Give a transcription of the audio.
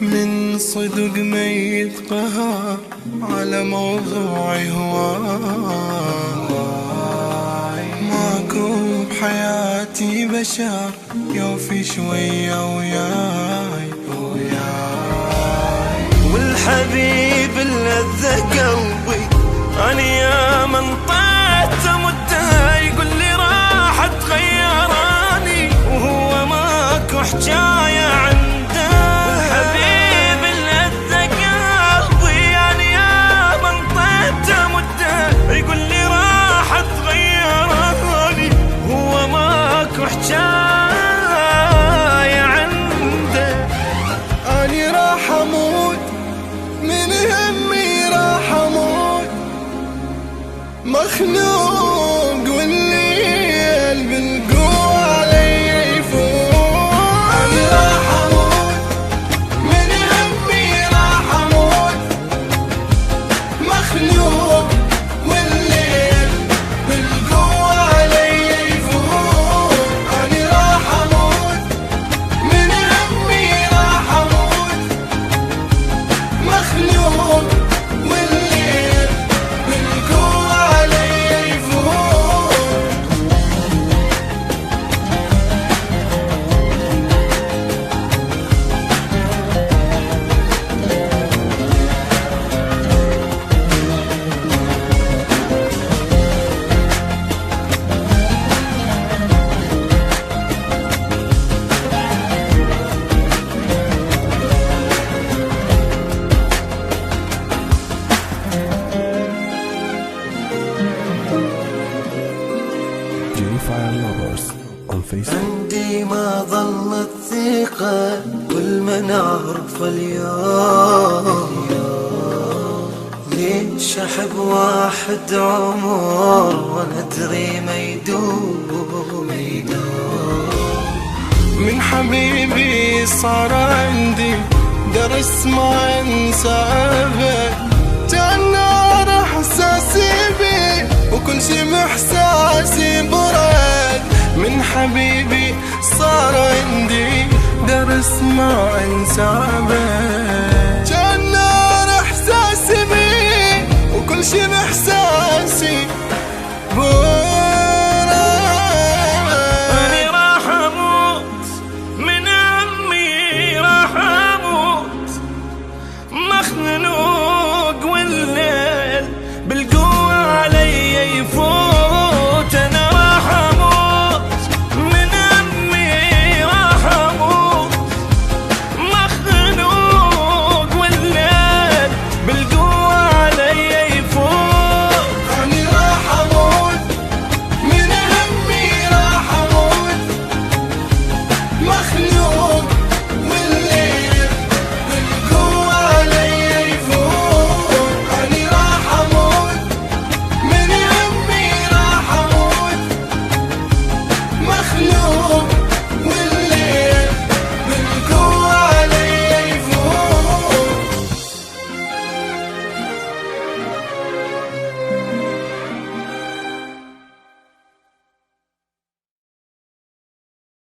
من صدق ما يتقهر على موضوعي هواي، ماكو بحياتي بشر يوفي شوية وياي. والحبيب اللذة قلبي أنا يا من طعت مده يقول لي راح تغيراني، وهو ماكو حجاية عنده. والحبيب اللذة قلبي أنا يا من طعت مده يقول لي راح تغيراني، وهو ماكو حجاية عنده. أنا راح أموت من همي، راح أموت مخنوق والليل بالقوة علي يفوت. أنا راح أموت من همي، راح أموت مخنوق والليل بالقوة علي يفوت. أنا راح أموت من همي، راح أموت مخنوق والليل بالقوة علي يفوت. عندي ما ظلت ثقة كل ما نعرف اليوم، ليش أحب واحد عمر وندري ما يدوم. من حبيبي صار عندي درس ما انسى ابد، جنار احساسي بي وكل شي محساسي برد. من حبيبي صار عندي درس ما انسى ابد.